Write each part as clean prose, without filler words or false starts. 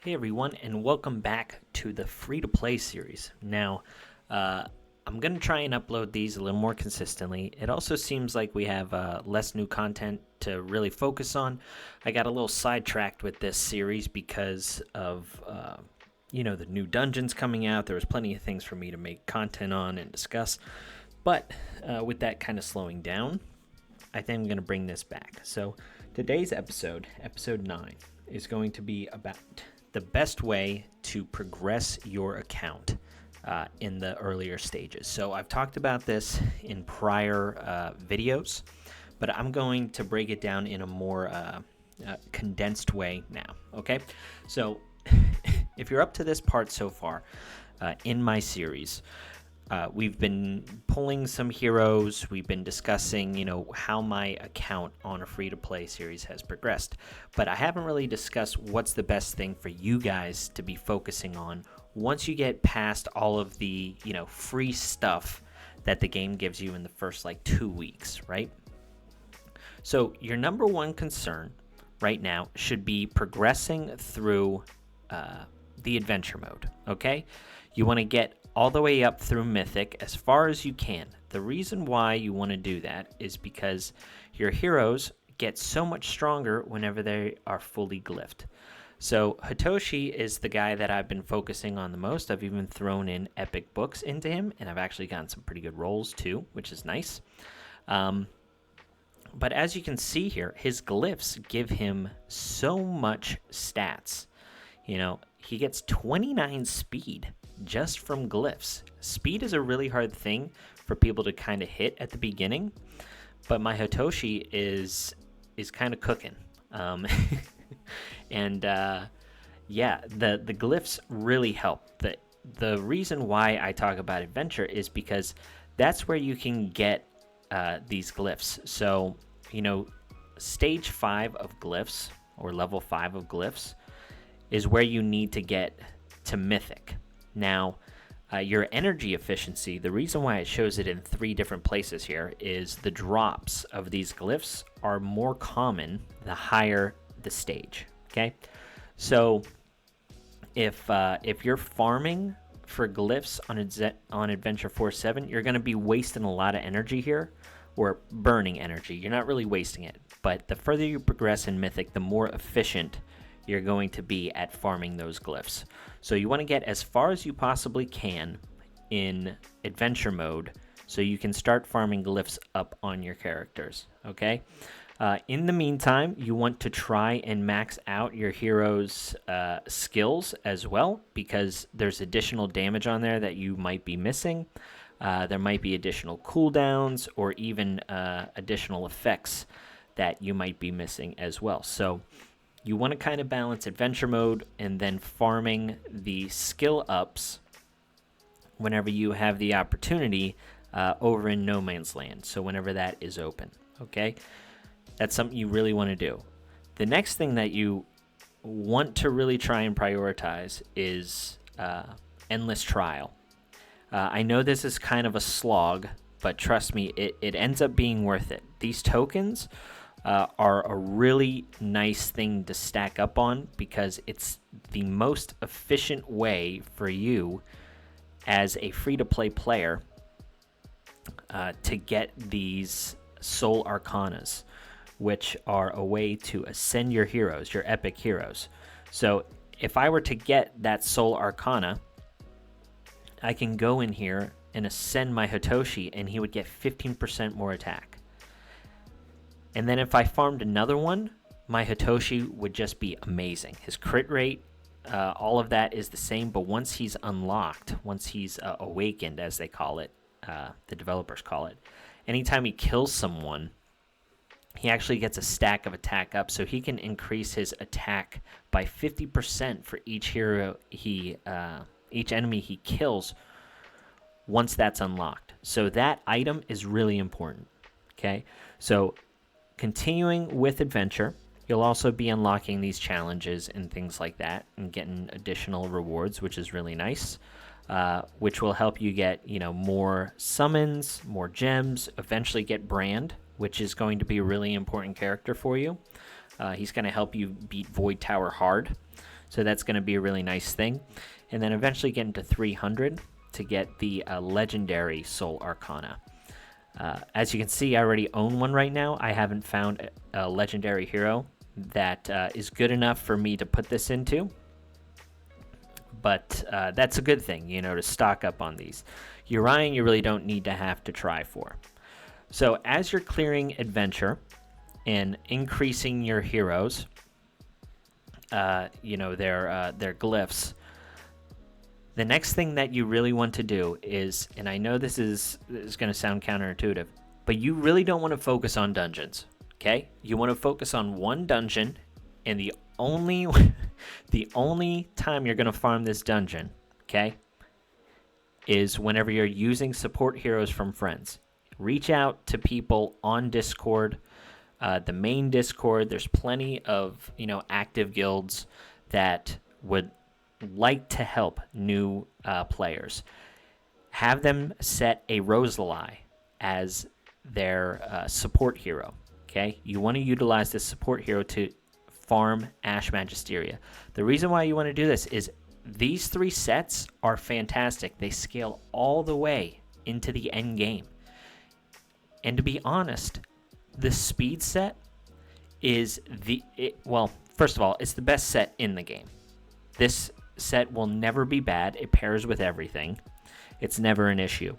Hey everyone, and welcome back to the free-to-play series. Now, I'm going to try and upload these a little more consistently. It also seems like we have less new content to really focus on. I got a little sidetracked with this series because of, the new dungeons coming out. There was plenty of things for me to make content on and discuss. But with that kind of slowing down, I think I'm going to bring this back. So today's episode 9, is going to be about the best way to progress your account in the earlier stages. So I've talked about this in prior videos, but I'm going to break it down in a more condensed way now, okay? So if you're up to this part so far in my series, we've been pulling some heroes. We've been discussing, how my account on a free-to-play series has progressed. But I haven't really discussed what's the best thing for you guys to be focusing on once you get past all of the, free stuff that the game gives you in the first, 2 weeks, right? So your number one concern right now should be progressing through the adventure mode, okay? You want to get all the way up through Mythic as far as you can. The reason why you want to do that is because your heroes get so much stronger whenever they are fully glyphed. So Hitoshi is the guy that I've been focusing on the most. I've even thrown in epic books into him, and I've actually gotten some pretty good rolls too, which is nice. But as you can see here, his glyphs give him so much stats. He gets 29 speed just from glyphs. Speed is a really hard thing for people to kind of hit at the beginning, but my Hitoshi is kind of cooking. And the glyphs really help. The reason why I talk about adventure is because that's where you can get these glyphs. So, stage 5 of glyphs, or level 5 of glyphs, is where you need to get to Mythic. Now, your energy efficiency, the reason why it shows it in 3 different places here is the drops of these glyphs are more common the higher the stage, okay? So if you're farming for glyphs on Adventure 4.7, you're going to be wasting a lot of energy here, or burning energy. You're not really wasting it, but the further you progress in Mythic, the more efficient you're going to be at farming those glyphs. So you want to get as far as you possibly can in adventure mode so you can start farming glyphs up on your characters, okay? In the meantime, you want to try and max out your hero's skills as well, because there's additional damage on there that you might be missing. There might be additional cooldowns or even additional effects that you might be missing as well. So you want to kind of balance adventure mode and then farming the skill ups whenever you have the opportunity over in No Man's Land. So whenever that is open, okay? That's something you really want to do. The next thing that you want to really try and prioritize is Endless Trial. I know this is kind of a slog, but trust me, it ends up being worth it. These tokens are a really nice thing to stack up on because it's the most efficient way for you as a free-to-play player to get these Soul Arcanas, which are a way to ascend your heroes, your epic heroes. So if I were to get that Soul Arcana, I can go in here and ascend my Hitoshi, and he would get 15% more attack. And then if I farmed another one, my Hitoshi would just be amazing. His crit rate, all of that is the same, but once he's unlocked, once he's awakened, as they call it, the developers call it, anytime he kills someone, he actually gets a stack of attack up, so he can increase his attack by 50% for each hero each enemy he kills once that's unlocked. So that item is really important, okay? So continuing with adventure, you'll also be unlocking these challenges and things like that and getting additional rewards, which is really nice, which will help you get, more summons, more gems, eventually get Brand, which is going to be a really important character for you. He's going to help you beat Void Tower hard. So that's going to be a really nice thing. And then eventually getting to 300 to get the legendary Soul Arcana. As you can see, I already own one right now. I haven't found a legendary hero that is good enough for me to put this into. But that's a good thing, to stock up on these. Urian, you really don't need to have to try for. So as you're clearing adventure and increasing your heroes, their glyphs, the next thing that you really want to do is, and I know this is going to sound counterintuitive, but you really don't want to focus on dungeons, okay? You want to focus on one dungeon, and the only time you're going to farm this dungeon, okay, is whenever you're using support heroes from friends. Reach out to people on Discord, the main Discord. There's plenty of, active guilds that would like to help new players. Have them set a Rosalie as their support hero, okay? You want to utilize this support hero to farm Ash Magisteria. The reason why you want to do this is these 3 sets are fantastic. They scale all the way into the end game. And to be honest, the speed set is first of all, it's the best set in the game. This set will never be bad. It pairs with everything. It's never an issue.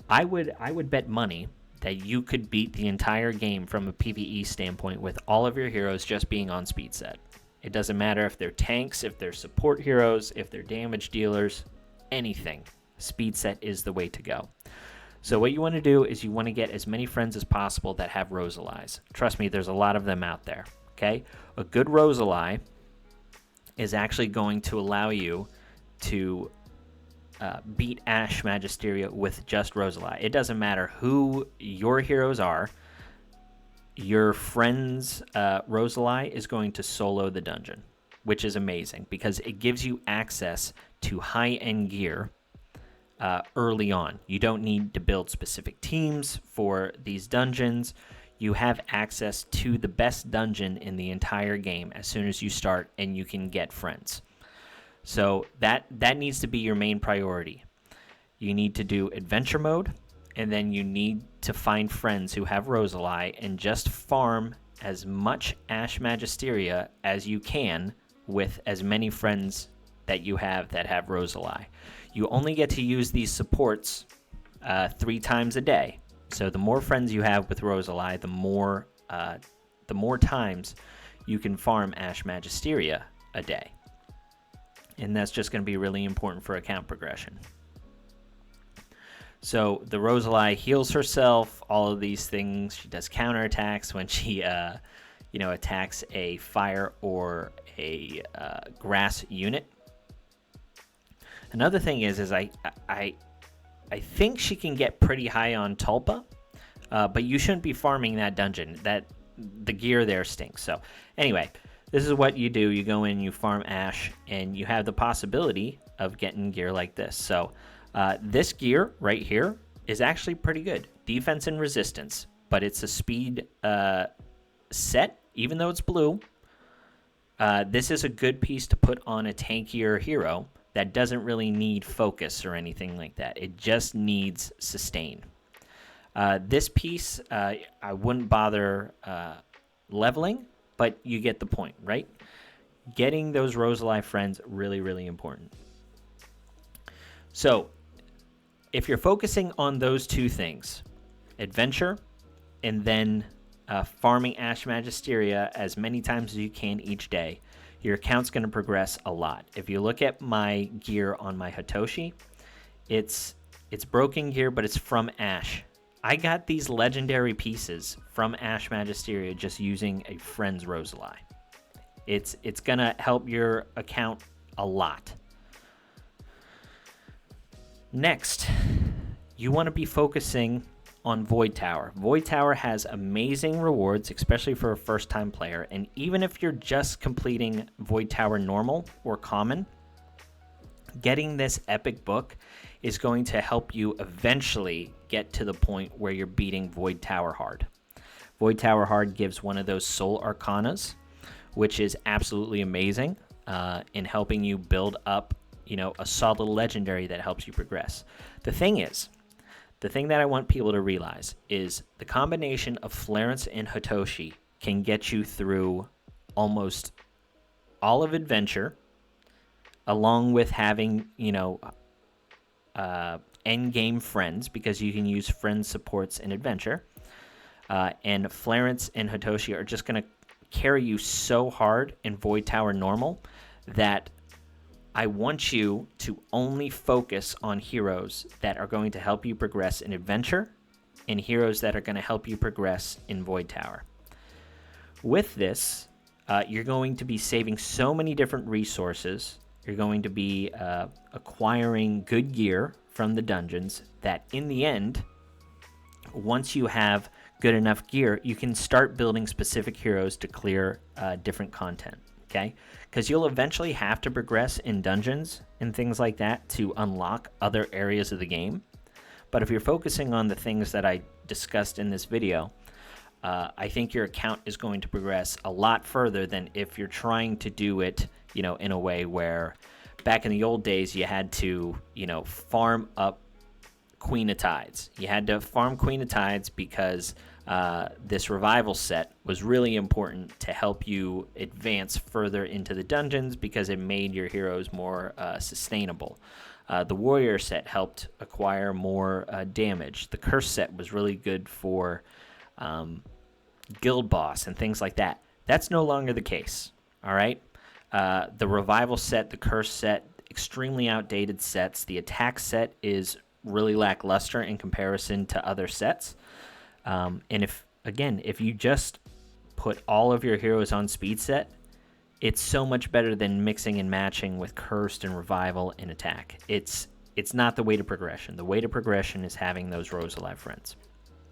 I would bet money that you could beat the entire game from a PvE standpoint with all of your heroes just being on speed set. It doesn't matter if they're tanks, if they're support heroes, if they're damage dealers, anything. Speed set is the way to go. So what you want to do is you want to get as many friends as possible that have Rosalies. Trust me, there's a lot of them out there, okay? A good Rosalie is actually going to allow you to beat Ash Magisteria with just Rosalie. It doesn't matter who your heroes are. Your friend's Rosalie is going to solo the dungeon, which is amazing because it gives you access to high-end gear early on. You don't need to build specific teams for these dungeons. You have access to the best dungeon in the entire game as soon as you start, and you can get friends. So that needs to be your main priority. You need to do adventure mode, and then you need to find friends who have Rosalie and just farm as much Ash Magisteria as you can with as many friends that you have that have Rosalie. You only get to use these supports 3 times a day. So the more friends you have with Rosalie, the more times you can farm Ash Magisteria a day. And that's just going to be really important for account progression. So the Rosalie heals herself, all of these things. She does counterattacks when she attacks a fire or a grass unit. Another thing is I think she can get pretty high on Tulpa, but you shouldn't be farming that dungeon. The gear there stinks. So anyway, this is what you do. You go in, you farm Ash, and you have the possibility of getting gear like this. So this gear right here is actually pretty good. Defense and resistance, but it's a speed set, even though it's blue. This is a good piece to put on a tankier hero that doesn't really need focus or anything like that. It just needs sustain. This piece, I wouldn't bother leveling, but you get the point, right? Getting those Rosalie friends, really, really important. So, if you're focusing on those 2 things, adventure and then farming Ash Magisteria as many times as you can each day, your account's going to progress a lot. If you look at my gear on my Hitoshi, it's broken gear, but it's from Ash. I got these legendary pieces from Ash Magisteria just using a friend's Rosalie. It's going to help your account a lot. Next, you want to be focusing on Void Tower. Void Tower has amazing rewards, especially for a first-time player, and even if you're just completing Void Tower normal or common, getting this epic book is going to help you eventually get to the point where you're beating Void Tower hard. Void Tower hard gives one of those Soul Arcanas, which is absolutely amazing. in helping you build up, a solid legendary that helps you progress. The thing that I want people to realize is the combination of Flarence and Hitoshi can get you through almost all of Adventure, along with having, end-game friends, because you can use friend supports in Adventure. And Flarence and Hitoshi are just going to carry you so hard in Void Tower Normal that I want you to only focus on heroes that are going to help you progress in Adventure and heroes that are going to help you progress in Void Tower. With this, you're going to be saving so many different resources. You're going to be acquiring good gear from the dungeons that in the end, once you have good enough gear, you can start building specific heroes to clear different content. Okay, because you'll eventually have to progress in dungeons and things like that to unlock other areas of the game. But if you're focusing on the things that I discussed in this video, I think your account is going to progress a lot further than if you're trying to do it, in a way where back in the old days you had to, farm up Queen of Tides. You had to farm Queen of Tides because this revival set was really important to help you advance further into the dungeons because it made your heroes more sustainable. The warrior set helped acquire more damage. The curse set was really good for guild boss and things like that. That's no longer the case. All right. The revival set, the curse set, extremely outdated sets. The attack set is really lackluster in comparison to other sets. And if you just put all of your heroes on speed set, it's so much better than mixing and matching with cursed and revival and attack. It's not the way to progression. The way to progression is having those Rose Alive friends.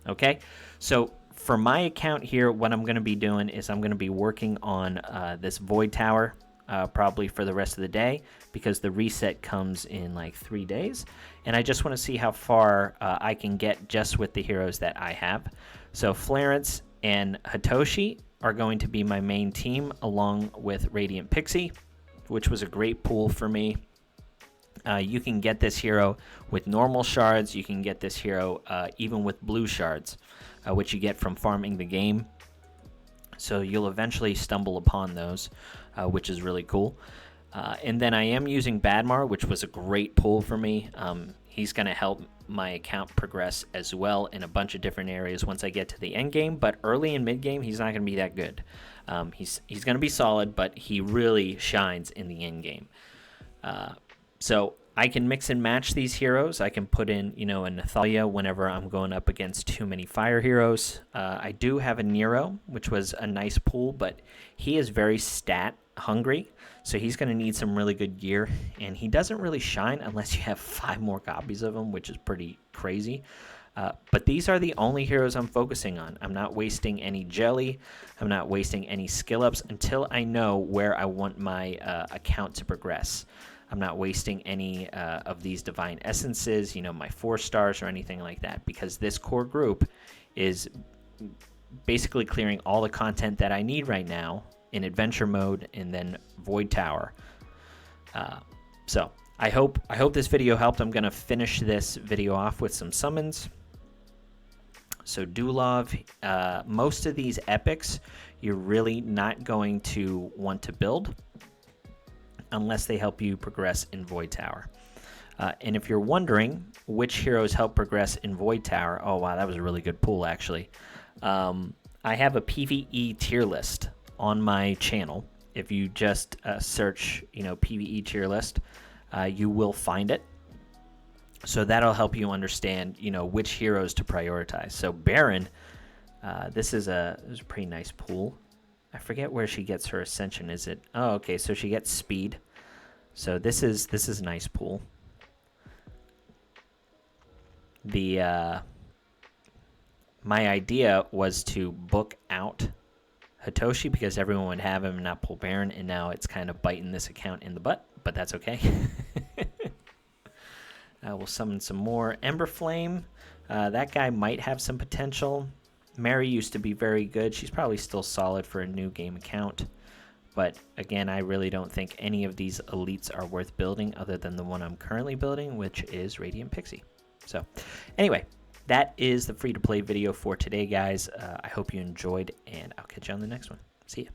Okay, so for my account here, what I'm going to be doing is I'm going to be working on this Void Tower probably for the rest of the day, because the reset comes in like 3 days, and I just want to see how far I can get just with the heroes that I have. So Flarence and Hitoshi are going to be my main team, along with Radiant Pixie, which was a great pool for me. You can get this hero with normal shards. You can get this hero even with blue shards, which you get from farming the game. So you'll eventually stumble upon those, which is really cool. And then I am using Badmar, which was a great pull for me. He's going to help my account progress as well in a bunch of different areas once I get to the end game. But early and mid game, he's not going to be that good. He's going to be solid, but he really shines in the end game. So I can mix and match these heroes. I can put in, a Nathalia whenever I'm going up against too many fire heroes. I do have a Nero, which was a nice pull, but he is very stat hungry, so he's going to need some really good gear, and he doesn't really shine unless you have 5 more copies of him, which is pretty crazy. But these are the only heroes I'm focusing on. I'm not wasting any jelly. I'm not wasting any skill ups until I know where I want my account to progress. I'm not wasting any of these divine essences, my 4 stars or anything like that, because this core group is basically clearing all the content that I need right now in adventure mode and then Void Tower. So I hope this video helped. I'm going to finish this video off with some summons. So Dulov, most of these epics you're really not going to want to build unless they help you progress in Void Tower. And if you're wondering which heroes help progress in Void Tower, oh wow, that was a really good pool actually. I have a PvE tier list on my channel. If you just search, PvE tier list, you will find it. So that'll help you understand, which heroes to prioritize. So Baron, this is a pretty nice pool. I forget where she gets her ascension. Is it? Oh, okay. So she gets speed. So this is a nice pool. The my idea was to book out Hitoshi because everyone would have him and not pull Baron, and now it's kind of biting this account in the butt, but that's okay. We'll summon some more. Ember Flame, that guy might have some potential. Mary used to be very good. She's probably still solid for a new game account. But again, I really don't think any of these elites are worth building other than the one I'm currently building, which is Radiant Pixie. So anyway, that is the free-to-play video for today, guys. I hope you enjoyed, and I'll catch you on the next one. See ya.